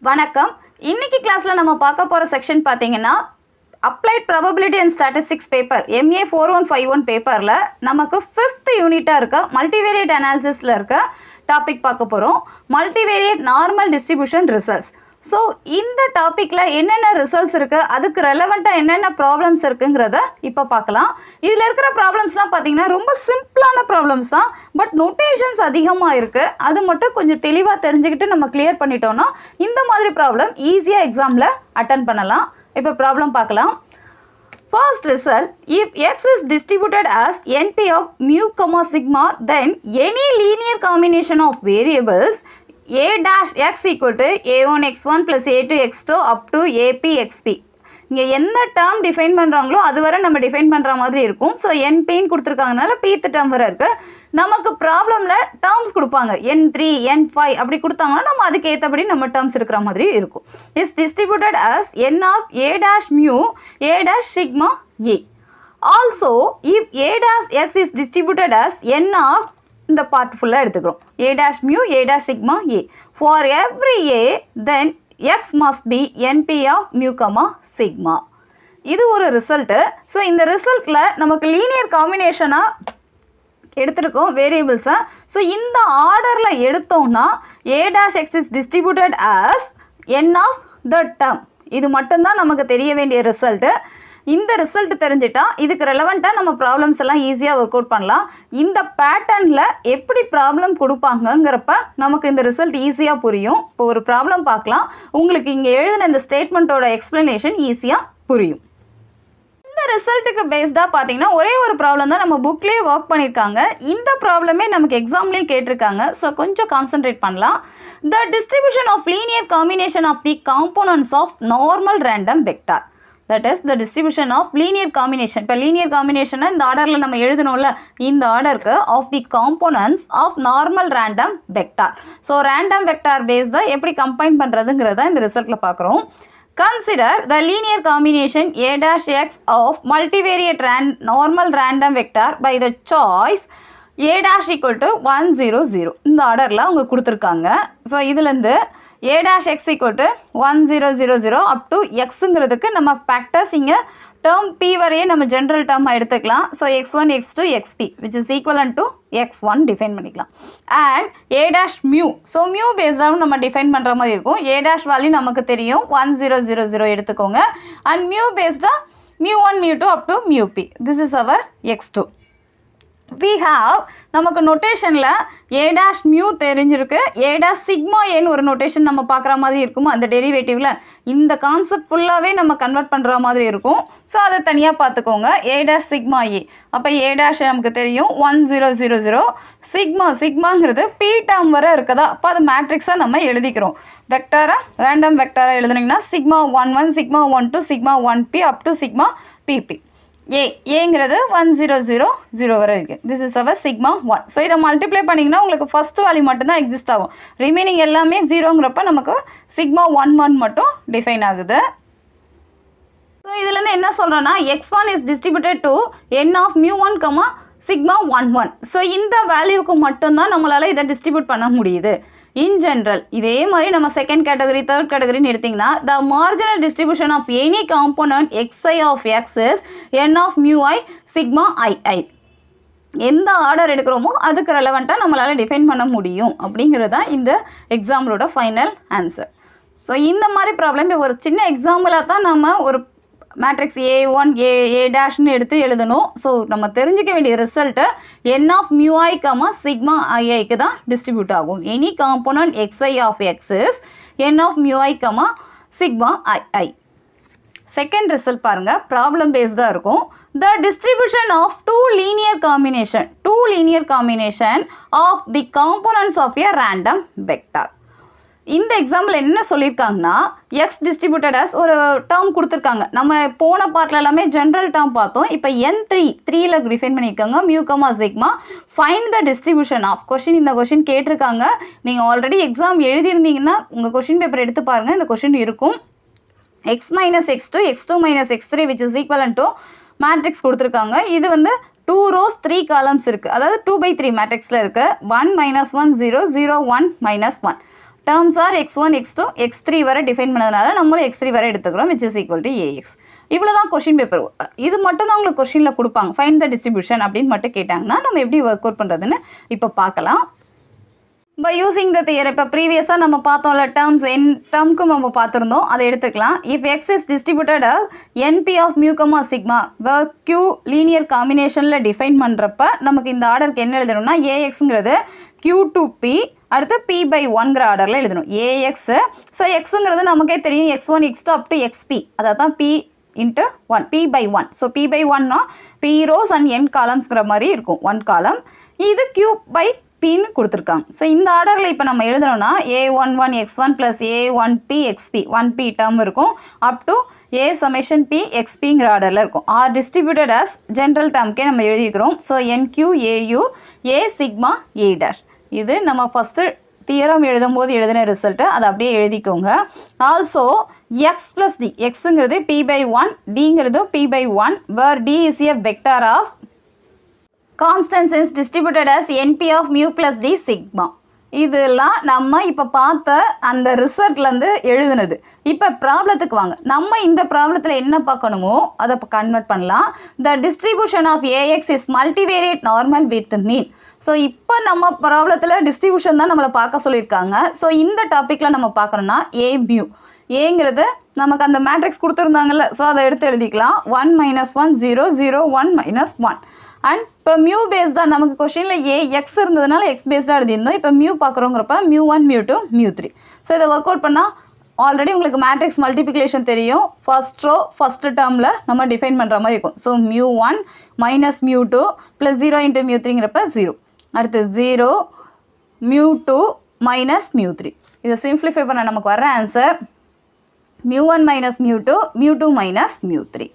வணக்கம். இன்னைக்கு கிளாஸ்ல நம்ம பார்க்க போற செக்ஷன் பாத்தீங்கன்னா Applied Probability and Statistics paper MA4151 பேப்பர்ல நமக்கு 5th யூனிட்டா இருக்க Multivariate Analysisல இருக்க டாபிக் பார்க்க போறோம். Multivariate Normal Distribution Results. So இந்த டாப்பிக்கில் என்னென்ன ரிசல்ட்ஸ் இருக்குது, அதுக்கு ரெலவெண்ட்டாக என்னென்ன ப்ராப்ளம்ஸ் இருக்குங்கிறத இப்போ பார்க்கலாம். இதில் இருக்கிற ப்ராப்ளம்ஸ்லாம் பார்த்தீங்கன்னா ரொம்ப சிம்பிளான ப்ராப்ளம்ஸ் தான், பட் நோட்டேஷன்ஸ் அதிகமாக இருக்குது. அது மட்டும் கொஞ்சம் தெளிவாக தெரிஞ்சுக்கிட்டு நம்ம கிளியர் பண்ணிட்டோம்னா இந்த மாதிரி ப்ராப்ளம் ஈஸியாக எக்ஸாமில் அட்டன் பண்ணலாம். இப்போ ப்ராப்ளம் பார்க்கலாம். First result, if x is distributed as np of mu comma sigma, then any linear combination of variables a dash x equal to a1 x1 plus a2 x2 up to ap xp. இங்கே எந்த term define பண்ணுறாங்களோ அது வரை நம்ம define பண்ணுற மாதிரி இருக்கும். So என்பின்னு கொடுத்துருக்காங்கனால பீத்து term வரை இருக்குது. நமக்கு ப்ராப்ளமில் டேர்ம்ஸ் கொடுப்பாங்க n3 n5 அப்படி கொடுத்தாங்கன்னா நம்ம அதுக்கு ஏற்றபடி நம்ம டேர்ம்ஸ் இருக்கிற மாதிரி இருக்கும். Is distributed as n of a dash mu a dash sigma a. Also if a dash x is distributed as n of இந்த பார்ட் ஃபுல்லாக எடுத்துக்கிறோம் a dash mu a dash sigma a. For every a then x must be np of mu comma sigma. இது ஒரு result. So இந்த ரிசல்ட்டில் நமக்கு linear காம்பினேஷனாக எடுத்துருக்கோம் வேரியபிள்ஸை. So இந்த ஆர்டரில் எடுத்தோம்னா a dash x is distributed as n of the term. இது மட்டும்தான் நமக்கு தெரிய வேண்டிய ரிசல்ட்டு. இந்த ரிசல்ட் தெரிஞ்சிட்டா இதுக்கு ரெலவெண்ட்டாக நம்ம ப்ராப்ளம்ஸ் எல்லாம் ஈஸியாக ஒர்க் அவுட் பண்ணலாம். இந்த பேட்டர்னில் எப்படி ப்ராப்ளம் கொடுப்பாங்கங்கிறப்ப நமக்கு இந்த ரிசல்ட் ஈஸியாக புரியும். இப்போ ஒரு ப்ராப்ளம் பார்க்கலாம். உங்களுக்கு இங்கே எழுதின இந்த ஸ்டேட்மெண்ட்டோட எக்ஸ்ப்ளனேஷன் ஈஸியாக புரியும். இந்த ரிசல்ட்டுக்கு பேஸ்டாக பார்த்தீங்கன்னா ஒரே ஒரு ப்ராப்ளம் தான் நம்ம புக்லேயே ஒர்க் பண்ணியிருக்காங்க. இந்த ப்ராப்ளமே நமக்கு எக்ஸாம்லேயும் கேட்டிருக்காங்க. ஸோ கொஞ்சம் கான்சென்ட்ரேட் பண்ணலாம். The distribution of linear combination of the components of normal random vector. That is the distribution of linear combination. இப்போ linear combination இந்த ஆர்டரில் நம்ம எழுதணும்ல, இந்த ஆர்டருக்கு of the components of normal random vector. So random vector based எப்படி combine பண்ணுறதுங்கிறத இந்த ரிசல்ட்டில் பார்க்குறோம். Consider the linear combination a dash x of multivariate normal random vector by the choice a dash equal to 1 0 0. இந்த ஆர்டரில் அவங்க கொடுத்துருக்காங்க. So இதுலேருந்து a dash x equal to 1 0 0 0 up to xங்கிறதுக்கு நம்ம factors இங்கே டேர்ம் p வரையே நம்ம ஜென்ரல் டேர்மாக எடுத்துக்கலாம். So x1 x2 xp which is equivalent to x1 define பண்ணிக்கலாம். And a dash mu, so mu பேஸ்டாகவும் நம்ம டிஃபைன் பண்ணுற மாதிரி இருக்கும். a dash வேல்யூ நமக்கு தெரியும் 1 0 0 0 எடுத்துக்கோங்க. அண்ட் மியூ பேஸ்டாக mu1 mu2 up to μp. This is our x2. We have நமக்கு நோட்டேஷனில் a dash mu தெரிஞ்சிருக்கு, a dash sigma ஏன்னு ஒரு நோட்டேஷன் நம்ம பார்க்குற மாதிரி இருக்குமோ அந்த டெரிவேட்டிவில் இந்த கான்செப்ட் ஃபுல்லாகவே நம்ம கன்வெர்ட் பண்ணுற மாதிரி இருக்கும். ஸோ அதை தனியாக பார்த்துக்கோங்க. a dash sigma a. அப்போ a dash நமக்கு தெரியும் 1 0 0 0. சிக்மாங்கிறது p டேர்ம் வரை இருக்குதா, அப்போ அது மேட்ரிக்ஸாக நம்ம எழுதிக்கிறோம். வெக்டாராக random வெக்டாராக எழுதுனீங்கன்னா sigma 1 1 sigma 1 2 sigma 1p up to sigma pp. ஏங்கிறது 1 0 0 0 வரை இருக்குது. This is our sigma 1. So இதை மல்டிப்ளை பண்ணிங்கன்னா உங்களுக்கு ஃபஸ்ட் வேல்யூ மட்டும்தான் எக்ஸிஸ்ட் ஆகும். ரிமைனிங் எல்லாமே ஜீரோங்கிறப்ப நமக்கு சிக்மா 1 1 மட்டும் டிஃபைன் ஆகுது. ஸோ இதுலேருந்து என்ன சொல்கிறோன்னா x1 is distributed to n of mu1 comma sigma 1 1. So இந்த வேல்யூக்கு மட்டும்தான் நம்மளால் இதை டிஸ்ட்ரிபியூட் பண்ண முடியுது. இன் ஜென்ரல் இதே மாதிரி நம்ம செகண்ட் கேட்டகரி தேர்ட் கேட்டகரின்னு எடுத்திங்கன்னா the marginal distribution of any component xi of x is n of mu i sigma i. எந்த ஆர்டர் எடுக்கிறோமோ அதுக்கு ரெலவெண்ட்டாக நம்மளால் டிஃபைன் பண்ண முடியும் அப்படிங்கிறது தான் இந்த எக்ஸாம்பிளோட ஃபைனல் ஆன்சர். ஸோ இந்த மாதிரி ப்ராப்ளம் ஒரு சின்ன எக்ஸாம்பிளாக தான் நம்ம ஒரு மேட்ரிக்ஸ் a1 a டேஷ்னு எடுத்து எழுதணும். ஸோ நம்ம தெரிஞ்சிக்க வேண்டிய result n of mu i comma sigma iக்கு தான் டிஸ்ட்ரிபியூட் ஆகும். Any component xi of x is n of mu i comma sigma i. Second result பாருங்கள், ப்ராப்ளம் பேஸ்டாக இருக்கும். The distribution of two linear combination of the components of a random vector. இந்த example என்ன சொல்லியிருக்காங்கன்னா X distributed as ஒரு term கொடுத்துருக்காங்க. நம்ம போன பார்ட்டில் எல்லாமே ஜென்ரல் டேர்ம் பார்த்தோம். இப்போ n3ல டிஃபைன் பண்ணியிருக்காங்க mu comma sigma. Find the distribution of question. இந்த கொஷின் கேட்டிருக்காங்க. நீங்கள் ஆல்ரெடி எக்ஸாம் எழுதியிருந்தீங்கன்னா உங்கள் கொஷின் பேப்பர் எடுத்து பாருங்கள், இந்த கொஷின் இருக்கும். x minus x2 x2 minus x3 which is equivalent to matrix கொடுத்துருக்காங்க. இது வந்து 2 rows 3 columns இருக்குது, அதாவது 2/3 மேட்ரிக்ஸில் இருக்குது. 1 - 1 0 0 1 - 1 terms are x1, x2, x3 வரை டிஃபைன் பண்ணதுனால நம்மளும் x3 வரை எடுத்துக்கிறோம் which is equal to ax. இவ்வளோ தான் கொஷின் பேப்பர். இது மட்டும் தான் உங்களுக்கு கொஷினில் கொடுப்பாங்க. ஃபைண்ட் த டிஸ்ட்ரிபியூஷன் அப்படின்னு மட்டும் கேட்டாங்கன்னா நம்ம எப்படி ஒர்க் அவுட் பண்ணுறதுன்னு இப்போ பார்க்கலாம். by using the theorem, இப்போ ப்ரீவியஸாக நம்ம பார்த்தோம்ல டேர்ம்ஸ் டேர்முக்கும் நம்ம பார்த்துருந்தோம், அதை எடுத்துக்கலாம். If X is distributed NP of mu comma sigma where Q linear காம்பினேஷனில் டிஃபைன் பண்ணுறப்ப நமக்கு இந்த ஆர்டருக்கு என்ன எழுதணும்னா AXங்கிறது Q to P அடுத்து P/1ங்கிற ஆர்டரில் எழுதணும் AX. ஸோ எக்ஸுங்கிறது நமக்கே தெரியும் x1, x2 up to xp, அதாவது தான் P into 1 P/1. ஸோ P/1னா P rows and N columnsங்கிற மாதிரி இருக்கும் 1 column. இது Q/Pன்னு கொடுத்துருக்காங்க. ஸோ இந்த ஆர்டரில் இப்போ நம்ம எழுதணும்னா A11x1 + A1pxp 1p டேர்ம் இருக்கும் up to A summation P xpங்கிற ஆர்டரில் இருக்கும். ஆர் டிஸ்ட்ரிபியூட்டட் ஆஸ் ஜென்ரல் டேர்முக்கே நம்ம எழுதிக்கிறோம். So NQ AU A sigma A dash. இது நம்ம ஃபஸ்ட்டு தியரம் எழுதும்போது எழுதின ரிசல்ட்டு அதை அப்படியே எழுதிக்கோங்க. ஆல்சோ எக்ஸ் ப்ளஸ் டி, எக்ஸுங்கிறது P/1, டிங்கிறது P/1 where D is a vector of constant is distributed as NP of mu plus D sigma. இதெல்லாம் நம்ம இப்போ பார்த்த அந்த ரிசல்ட்லேருந்து எழுதுனது. இப்போ ப்ராப்ளத்துக்கு வாங்க. நம்ம இந்த ப்ராப்ளத்தில் என்ன பார்க்கணுமோ அதை இப்போ கன்வெர்ட் பண்ணலாம். The distribution of AX is multivariate normal with mean. So இப்போ நம்ம ப்ராப்ளத்தில் டிஸ்ட்ரிபியூஷன் தான் நம்மளை பார்க்க சொல்லியிருக்காங்க. ஸோ இந்த டாப்பிக்கில் நம்ம பார்க்கணுன்னா A mu. ஏங்கிறது நமக்கு அந்த மேட்ரிக்ஸ் கொடுத்துருந்தாங்கல்ல, ஸோ அதை எடுத்து எழுதிக்கலாம். 1 - 1 0 0 1 - 1. அண்ட் இப்போ மியூ பேஸ்டாக நமக்கு கொஷினில் எக்ஸ் இருந்ததுனால எக்ஸ் பேஸ்டாக எழுதியிருந்தோம். இப்போ மியூ பார்க்குறோங்கிறப்ப μ1 μ2 μ3. ஸோ இதை ஒர்க் அவுட் பண்ணால் ஆல்ரெடி உங்களுக்கு மேட்ரிக்ஸ் மல்டிப்ளிகேஷன் தெரியும். ஃபர்ஸ்ட் ரோ ஃபஸ்ட்டு டேர்மில் நம்ம டிஃபைன் பண்ணுற மாதிரி இருக்கும். ஸோ μ1 - μ2 + 0 × μ3ங்கிறப்ப 0. அடுத்து 0 μ2 - μ3. இதை சிம்ப்ளிஃபை பண்ண நமக்கு வர ஆன்சர் μ1 - μ2 μ2 - μ3.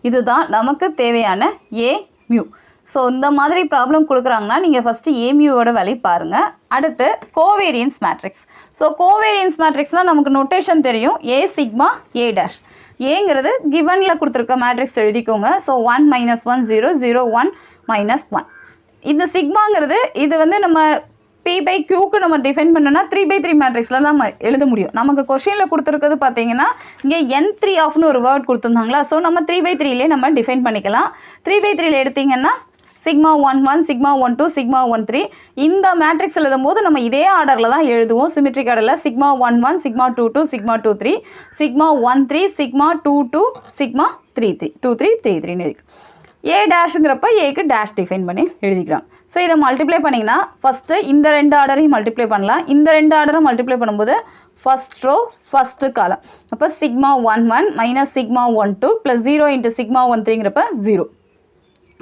இதுதான் நமக்கு தேவையான A mu. ஸோ இந்த மாதிரி ப்ராப்ளம் கொடுக்குறாங்கன்னா நீங்கள் ஃபஸ்ட்டு A muவோட வேலையை பாருங்கள். அடுத்து கோவேரியன்ஸ் மேட்ரிக்ஸ். ஸோ கோவேரியன்ஸ் மேட்ரிக்ஸ்னால் நமக்கு நோட்டேஷன் தெரியும். A sigma A dash. ஏங்கிறது கிவனில் கொடுத்துருக்க மேட்ரிக்ஸ் எழுதிக்கோங்க. ஸோ 1 - 1 0 0 1 - 1. இந்த சிக்மாங்கிறது இது வந்து நம்ம P/Qக்கு நம்ம டிஃபைன் பண்ணோன்னா 3/3 மேட்ரிக்ஸில் நம்ம எழுத முடியும். நமக்கு கொஷினில் கொடுத்துருக்கிறது பார்த்தீங்கன்னா இங்கே N3 ஆஃப்னு ஒரு வேர்ட் கொடுத்துருந்தாங்களா, ஸோ நம்ம 3/3லே நம்ம டிஃபைன் பண்ணிக்கலாம். 3/3ல எடுத்திங்கன்னா σ11 σ12 σ13 இந்த மேட்ரிக்ஸ் எழுதும் போது நம்ம இதே ஆர்டரில் தான் எழுதுவோம். சிமெட்ரிக் ஆர்டரில் σ11 σ22 σ23 σ13 σ22 σ33 23 33ன்னு எழுதி A டேஷுங்கிறப்ப ஏக்கு டேஷ் டிஃபைன் பண்ணி எழுதிக்கிறோம். ஸோ இதை மல்டிப்ளை பண்ணிங்கன்னா ஃபஸ்ட்டு இந்த ரெண்டு ஆர்டரையும் மல்டிப்ளை பண்ணலாம். இந்த ரெண்டு ஆர்டரை மல்டிப்ளை பண்ணும்போது ஃபஸ்ட் ரோ ஃபஸ்ட்டு காலம் அப்போ σ11 - σ12 + 0 × σ13ங்கிறப்ப 0.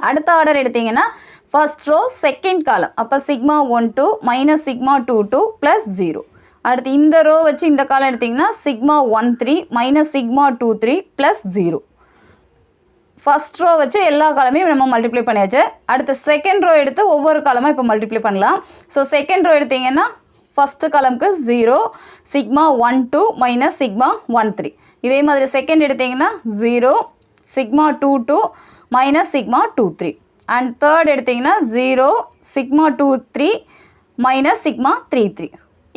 அடுத்த ஆர்டர் எடுத்திங்கன்னா ஃபஸ்ட் ரோ செகண்ட் காலம் அப்போ σ12 - σ22 + 0. அடுத்து இந்த ரோ வச்சு இந்த காலம் எடுத்திங்கன்னா σ13 - σ23 + 0. ஃபஸ்ட் ரோ வச்சு எல்லா காலமையும் நம்ம மல்டிப்ளை பண்ணியாச்சு. அடுத்து செகண்ட் ரோ எடுத்து ஒவ்வொரு காலமாக இப்போ மல்டிப்ளை பண்ணலாம். ஸோ செகண்ட் ரோ எடுத்திங்கன்னா ஃபஸ்ட்டு காலமுக்கு 0 σ12 - σ13. இதே மாதிரி செகண்ட் எடுத்திங்கன்னா 0 σ22 - σ23. அண்ட் தேர்ட் எடுத்திங்கன்னா 0 σ23 - σ33.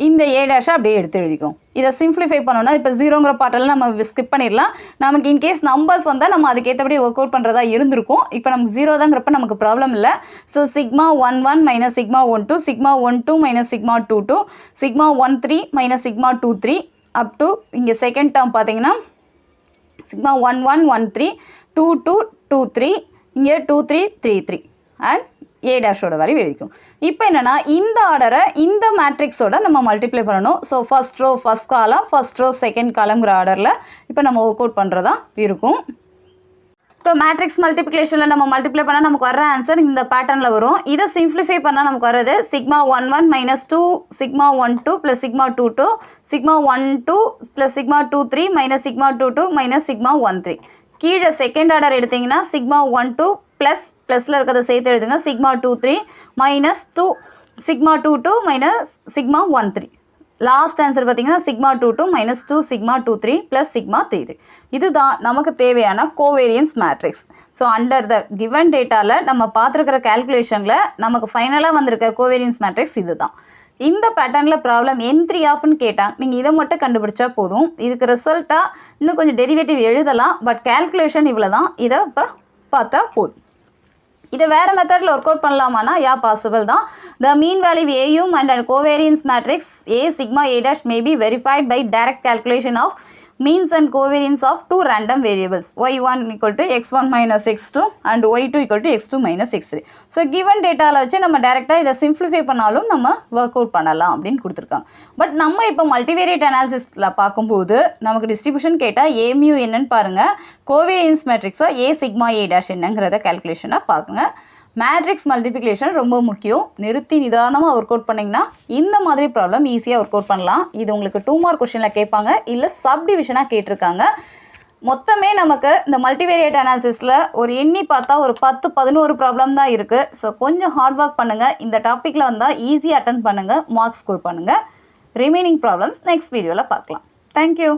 இந்த A டேஷை அப்படியே எடுத்து எழுதிக்கும். இதை சிம்ப்ளிஃபை பண்ணோன்னா இப்போ 0ங்கிற பாட்டெல்லாம் நம்ம ஸ்கிப் பண்ணிடலாம். நமக்கு இன்கேஸ் நம்பர்ஸ் வந்தால் நம்ம அதுக்கேற்றபடி ஒர்க் அவுட் பண்ணுறதா இருந்திருக்கும். இப்போ நமக்கு 0 தாங்கிறப்ப நமக்கு ப்ராப்ளம் இல்லை. ஸோ σ11 - σ12 σ12 - σ22 σ13 - σ23 அப் டு இங்கே செகண்ட் டேர்ம் பார்த்தீங்கன்னா σ11 13 22 23 இங்கே 23 33 அண்ட் A டேஷோட வேல்யூ எழுதிக்கும். இப்போ என்னென்னா இந்த ஆர்டரை இந்த மேட்ரிக்ஸோட நம்ம மல்டிப்ளை பண்ணணும். So first row first column first row second காலம்ங்கிற ஆர்டரில் இப்போ நம்ம ஒர்க் அவுட் பண்ணுறதா இருக்கும். இப்போ மேட்ரிக்ஸ் மல்டிப்ளிகேஷனில் நம்ம மல்டிப்ளை பண்ணால் நமக்கு வர ஆன்சர் இந்த பேட்டர்னில் வரும். இதை சிம்ப்ளிஃபை பண்ணால் நமக்கு வர்றது σ11 - 2 σ12 + σ22 σ12 + σ23 - σ22 - σ13. கீழே செகண்ட் ஆர்டர் எடுத்திங்கன்னா σ12 ப்ளஸில் இருக்கிறத சேர்த்து எழுதுங்க σ23 - 2 σ22 - σ13. லாஸ்ட் ஆன்சர் பார்த்தீங்கன்னா σ22 - 2 σ23 + σ33. இதுதான் நமக்கு தேவையான covariance matrix. So under the given டேட்டாவில் நம்ம பார்த்துருக்கிற கேல்குலேஷனில் நமக்கு ஃபைனலாக வந்திருக்க கோவேரியன்ஸ் மேட்ரிக்ஸ் இது தான். இந்த பேட்டர்னில் ப்ராப்ளம் N3 ஆஃப்னு கேட்டாங்க, நீங்கள் இதை மட்டும் கண்டுபிடிச்சா போதும். இதுக்கு ரிசல்ட்டாக இன்னும் கொஞ்சம் டெரிவேட்டிவ் எழுதலாம், பட் கேல்குலேஷன் இவ்வளோ தான். இதை இப்போ பார்த்தா போதும். இதை வேறு மெத்தடில் ஒர்க் அவுட் பண்ணலாமானா யா பாசிபிள் தான். த மீன் வேல்யூ ஏயும் and covariance matrix A sigma A dash may be verified by direct calculation of means and covariance of two random variables y1 equal to x1 minus x2 and y2 equal to x2 minus x3. So given டேட்டாவில் வச்சு நம்ம டேரெக்டாக இதை simplify பண்ணாலும் நம்ம work out பண்ணலாம் அப்படின்னு கொடுத்துருக்காங்க. பட் நம்ம இப்போ மல்டிவேரியேட் அனாலிசிஸில் பார்க்கும்போது நமக்கு டிஸ்ட்ரிபியூஷன் கேட்டால் ஏமியூ என்னன்னு பாருங்கள், கோவேரியன்ஸ் மேட்ரிக்ஸாக A sigma A dash என்னங்கிறத கேல்குலேஷனாக பார்க்குங்க. மேட்ரிக்ஸ் மல்டிப்ளிகேஷன் ரொம்ப முக்கியம். நிறுத்தி நிதானமாக ஒர்க் அவுட் பண்ணிங்கன்னா இந்த மாதிரி ப்ராப்ளம் ஈஸியாக ஒர்க் அவுட் பண்ணலாம். இது உங்களுக்கு 2 மார்க் கொஷனில் கேட்பாங்க, இல்லை சப்டிவிஷனாக கேட்டிருக்காங்க. மொத்தமே நமக்கு இந்த மல்டிவேரியேட் அனாலிசிஸில் ஒரு எண்ணி பார்த்தா ஒரு 10-11 ப்ராப்ளம் தான் இருக்குது. ஸோ கொஞ்சம் ஹார்ட் ஒர்க் பண்ணுங்கள். இந்த டாப்பிக்கில் வந்தால் ஈஸியாக அட்டன் பண்ணுங்கள், மார்க்ஸ் ஸ்கோர் பண்ணுங்கள். ரிமைனிங் ப்ராப்ளம்ஸ் நெக்ஸ்ட் வீடியோவில் பார்க்கலாம். தேங்க்யூ.